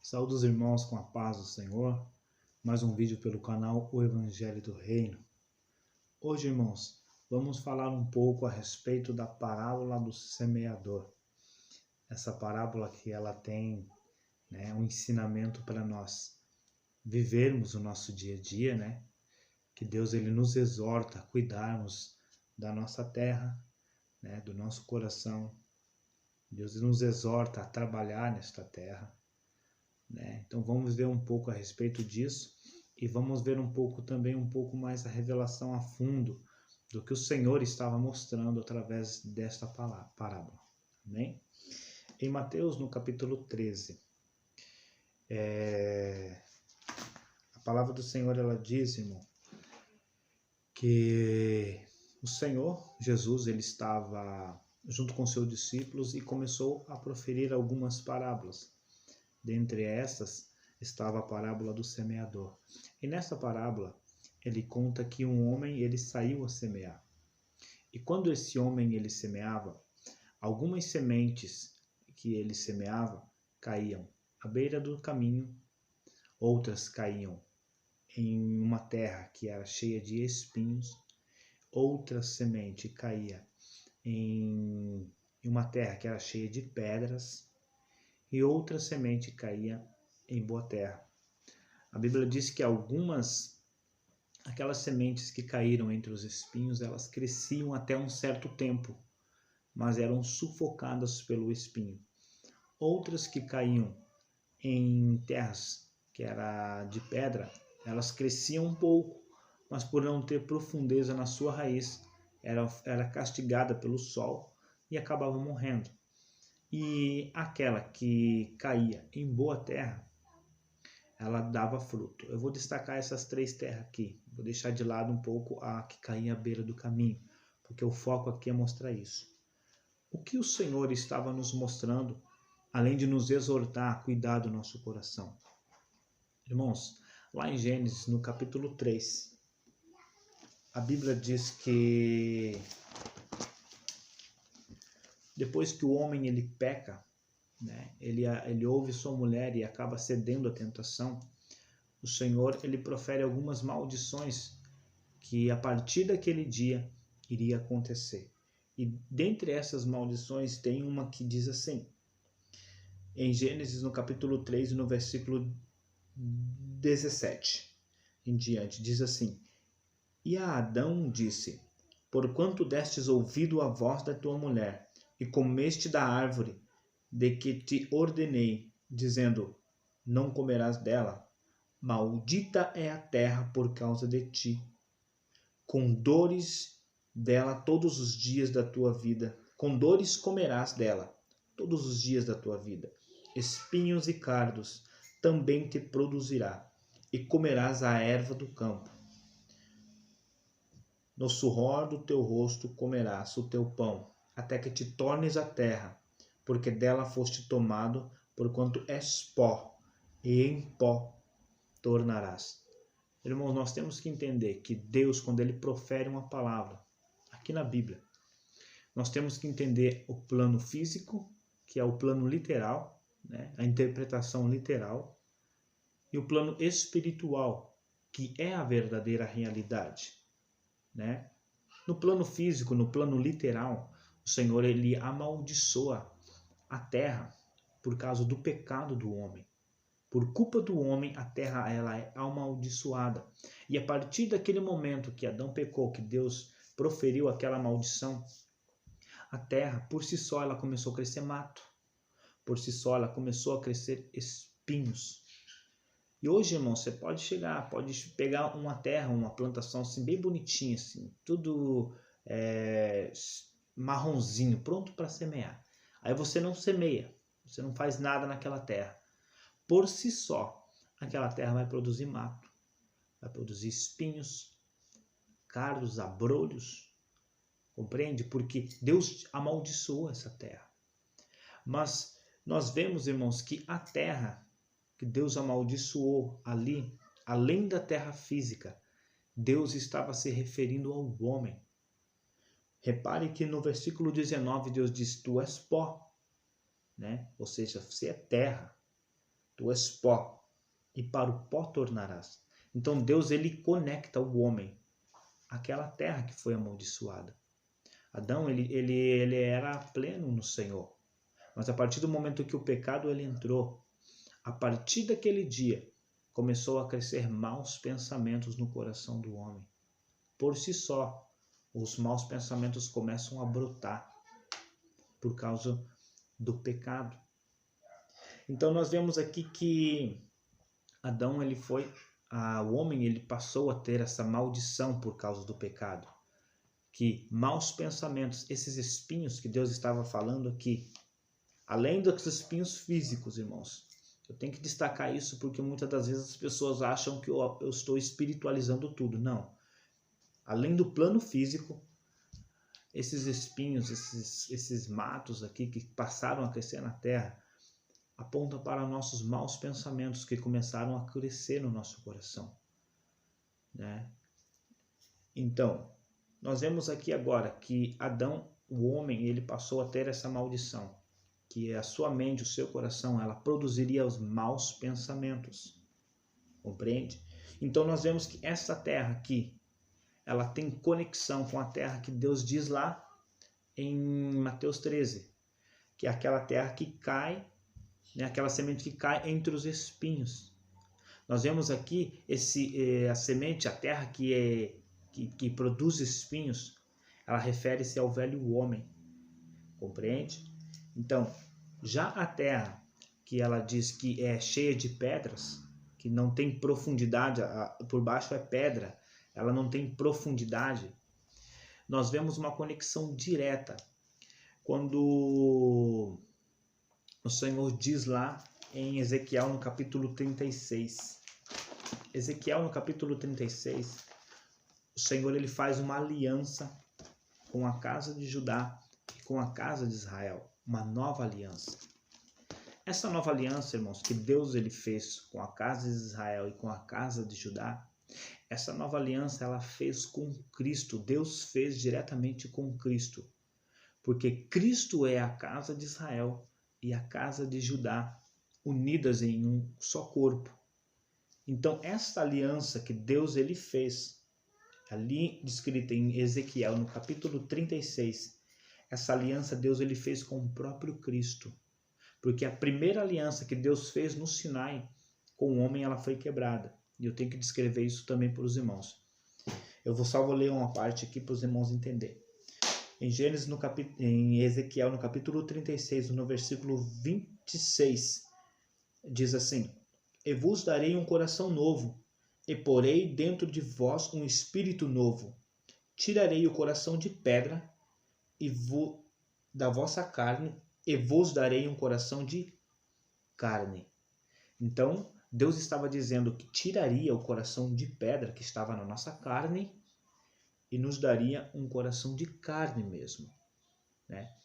Saúde os irmãos com a paz do Senhor. Mais um vídeo pelo canal O Evangelho do Reino. Hoje, irmãos, vamos falar um pouco a respeito da parábola do semeador. Essa parábola que ela tem um ensinamento para nós vivermos o nosso dia a dia, que Deus ele nos exorta a cuidarmos da nossa terra, do nosso coração. Deus nos exorta a trabalhar nesta terra. Então vamos ver um pouco a respeito disso e vamos ver um pouco mais a revelação a fundo do que o Senhor estava mostrando através desta parábola. Amém? Em Mateus, no capítulo 13, a palavra do Senhor ela diz, irmão, que o Senhor Jesus ele estava junto com seus discípulos e começou a proferir algumas parábolas. Dentre essas estava a parábola do semeador. E nessa parábola ele conta que um homem ele saiu a semear. E quando esse homem ele semeava, algumas sementes que ele semeava caíam à beira do caminho, outras caíam em uma terra que era cheia de espinhos, outra semente caía em uma terra que era cheia de pedras, e outra semente caía em boa terra. A Bíblia diz que aquelas sementes que caíram entre os espinhos, elas cresciam até um certo tempo, mas eram sufocadas pelo espinho. Outras que caíam em terras que era de pedra, elas cresciam um pouco, mas por não ter profundeza na sua raiz, era castigada pelo sol e acabava morrendo. E aquela que caía em boa terra, ela dava fruto. Eu vou destacar essas três terras aqui. Vou deixar de lado um pouco a que caía à beira do caminho, porque o foco aqui é mostrar isso. O que o Senhor estava nos mostrando, além de nos exortar a cuidar do nosso coração? Irmãos, lá em Gênesis, no capítulo 3, a Bíblia diz que depois que o homem ele peca, ele ouve sua mulher e acaba cedendo à tentação, o Senhor ele profere algumas maldições que a partir daquele dia iria acontecer. E dentre essas maldições tem uma que diz assim, em Gênesis no capítulo 3, no versículo 17 em diante, diz assim: E a Adão disse, porquanto destes ouvido a voz da tua mulher, e comeste da árvore de que te ordenei, dizendo, não comerás dela, maldita é a terra por causa de ti. Com dores dela todos os dias da tua vida, com dores comerás dela todos os dias da tua vida. Espinhos e cardos também te produzirá, e comerás a erva do campo. No suor do teu rosto comerás o teu pão, até que te tornes a terra, porque dela foste tomado, porquanto és pó, e em pó tornarás. Irmãos, nós temos que entender que Deus, quando Ele profere uma palavra, aqui na Bíblia, nós temos que entender o plano físico, que é o plano literal, a interpretação literal, e o plano espiritual, que é a verdadeira realidade. No plano físico, no plano literal, o Senhor ele amaldiçoa a terra por causa do pecado do homem. Por culpa do homem, a terra ela é amaldiçoada. E a partir daquele momento que Adão pecou, que Deus proferiu aquela maldição, a terra por si só ela começou a crescer mato. Por si só ela começou a crescer espinhos. E hoje, irmão, você pode pegar uma terra, uma plantação assim, bem bonitinha, assim, tudo marronzinho, pronto para semear. Aí você não semeia, você não faz nada naquela terra. Por si só, aquela terra vai produzir mato, vai produzir espinhos, cardos, abrolhos. Compreende? Porque Deus amaldiçoou essa terra. Mas nós vemos, irmãos, que a terra que Deus amaldiçoou ali, além da terra física, Deus estava se referindo ao homem. Repare que no versículo 19 Deus diz, tu és pó, ou seja, você é terra. tu és pó, e para o pó tornarás. Então Deus ele conecta o homem àquela terra que foi amaldiçoada. Adão ele era pleno no Senhor, mas a partir do momento que o pecado ele entrou, a partir daquele dia começou a crescer maus pensamentos no coração do homem. Por si só, os maus pensamentos começam a brotar por causa do pecado. Então nós vemos aqui que Adão o homem ele passou a ter essa maldição por causa do pecado. Que maus pensamentos, esses espinhos que Deus estava falando aqui, além dos espinhos físicos, irmãos, eu tenho que destacar isso porque muitas das vezes as pessoas acham que eu estou espiritualizando tudo. Não. Além do plano físico, esses espinhos, esses matos aqui que passaram a crescer na terra, apontam para nossos maus pensamentos que começaram a crescer no nosso coração, né? Então, nós vemos aqui agora que Adão, o homem, ele passou a ter essa maldição, que a sua mente, o seu coração, ela produziria os maus pensamentos, compreende? Então nós vemos que essa terra aqui, ela tem conexão com a terra que Deus diz lá em Mateus 13, que é aquela terra que cai, né, aquela semente que cai entre os espinhos. Nós vemos aqui a semente, a terra que produz espinhos, ela refere-se ao velho homem, compreende? Então, já a terra que ela diz que é cheia de pedras, que não tem profundidade, por baixo é pedra, ela não tem profundidade, nós vemos uma conexão direta quando o Senhor diz lá em Ezequiel no capítulo 36. Ezequiel no capítulo 36, o Senhor ele faz uma aliança com a casa de Judá e com a casa de Israel, uma nova aliança. Essa nova aliança, irmãos, que Deus ele fez com a casa de Israel e com a casa de Judá, essa nova aliança ela fez com Cristo. Deus fez diretamente com Cristo, porque Cristo é a casa de Israel e a casa de Judá, unidas em um só corpo. Então, essa aliança que Deus ele fez, ali descrita em Ezequiel, no capítulo 36, essa aliança Deus ele fez com o próprio Cristo. Porque a primeira aliança que Deus fez no Sinai com o homem, ela foi quebrada. E eu tenho que descrever isso também para os irmãos. Eu vou ler uma parte aqui para os irmãos entenderem. Em Ezequiel, no capítulo 36, no versículo 26, diz assim: E vos darei um coração novo, e porei dentro de vós um espírito novo. Tirarei o coração de pedra da vossa carne, e vos darei um coração de carne. Então, Deus estava dizendo que tiraria o coração de pedra que estava na nossa carne e nos daria um coração de carne mesmo, né?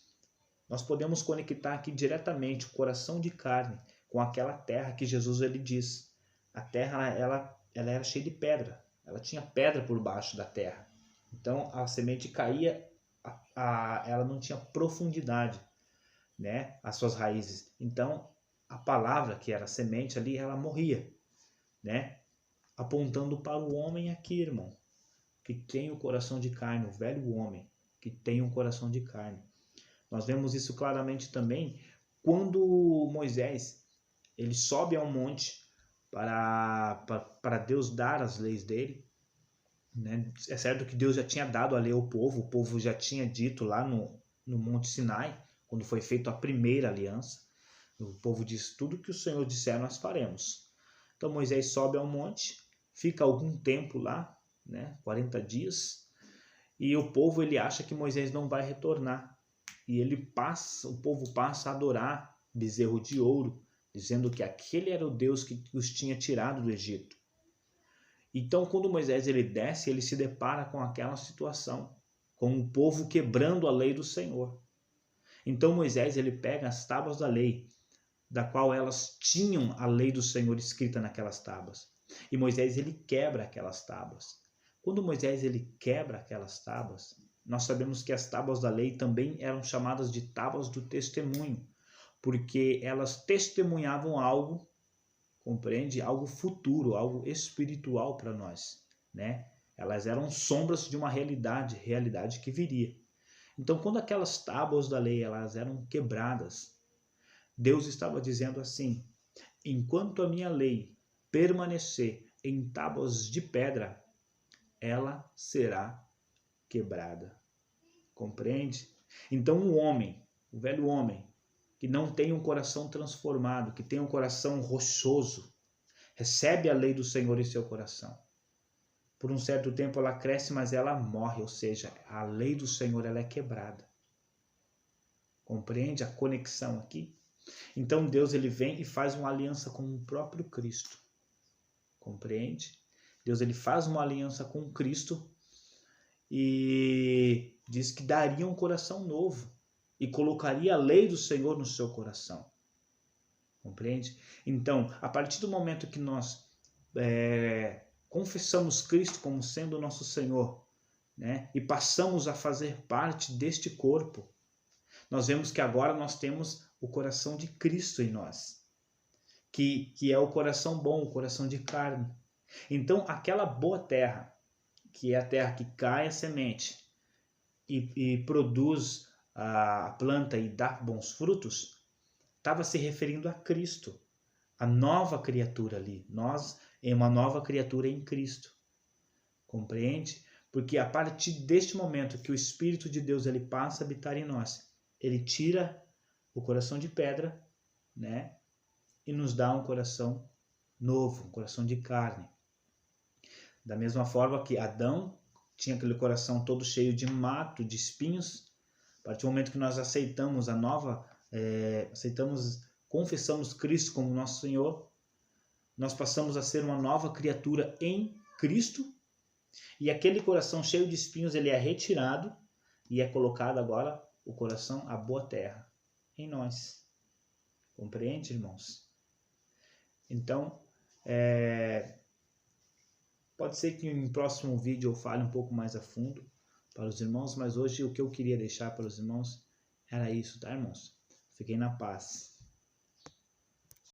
Nós podemos conectar aqui diretamente o coração de carne com aquela terra que Jesus ele diz. A terra ela era cheia de pedra, ela tinha pedra por baixo da terra. Então a semente caía, ela não tinha profundidade, né? As suas raízes. Então a palavra que era semente ali, ela morria, né? Apontando para o homem aqui, irmão, que tem o coração de carne, o velho homem, que tem um coração de carne. Nós vemos isso claramente também quando Moisés ele sobe ao monte para Deus dar as leis dele, né? É certo que Deus já tinha dado a lei ao povo, o povo já tinha dito lá no Monte Sinai, quando foi feita a primeira aliança, o povo diz: tudo que o Senhor disser nós faremos. Então Moisés sobe ao monte, fica algum tempo lá, né, 40 dias, e o povo ele acha que Moisés não vai retornar, e o povo passa a adorar bezerro de ouro, dizendo que aquele era o Deus que os tinha tirado do Egito. Então quando Moisés ele desce, ele se depara com aquela situação, com o povo quebrando a lei do Senhor. Então Moisés ele pega as tábuas da lei, da qual elas tinham a lei do Senhor escrita naquelas tábuas, e Moisés ele quebra aquelas tábuas. Quando Moisés ele quebra aquelas tábuas, nós sabemos que as tábuas da lei também eram chamadas de tábuas do testemunho, porque elas testemunhavam algo compreende? Algo futuro, algo espiritual para nós, né? Elas eram sombras de uma realidade que viria. Então, quando aquelas tábuas da lei elas eram quebradas, Deus estava dizendo assim: enquanto a minha lei permanecer em tábuas de pedra, ela será quebrada. Compreende? Então o homem, o velho homem, que não tem um coração transformado, que tem um coração rochoso, recebe a lei do Senhor em seu coração. Por um certo tempo ela cresce, mas ela morre, ou seja, a lei do Senhor ela é quebrada. Compreende a conexão aqui? Então Deus ele vem e faz uma aliança com o próprio Cristo. Compreende? Deus ele faz uma aliança com Cristo e diz que daria um coração novo e colocaria a lei do Senhor no seu coração. Compreende? Então, a partir do momento que nós confessamos Cristo como sendo o nosso Senhor, né, e passamos a fazer parte deste corpo, nós vemos que agora nós temos o coração de Cristo em nós, que é o coração bom, o coração de carne. Então, aquela boa terra, que é a terra que cai a semente e produz a planta e dá bons frutos, estava se referindo a Cristo, a nova criatura ali. Nós é uma nova criatura em Cristo. Compreende? Porque a partir deste momento que o Espírito de Deus ele passa a habitar em nós, ele tira o coração de pedra, né? E nos dá um coração novo, um coração de carne. Da mesma forma que Adão tinha aquele coração todo cheio de mato, de espinhos, a partir do momento que nós aceitamos confessamos Cristo como nosso Senhor, nós passamos a ser uma nova criatura em Cristo, e aquele coração cheio de espinhos ele é retirado e é colocado agora o coração, a boa terra, em nós. Compreende, irmãos? Então, pode ser que em próximo vídeo eu fale um pouco mais a fundo para os irmãos, mas hoje o que eu queria deixar para os irmãos era isso, tá, irmãos? Fiquem na paz.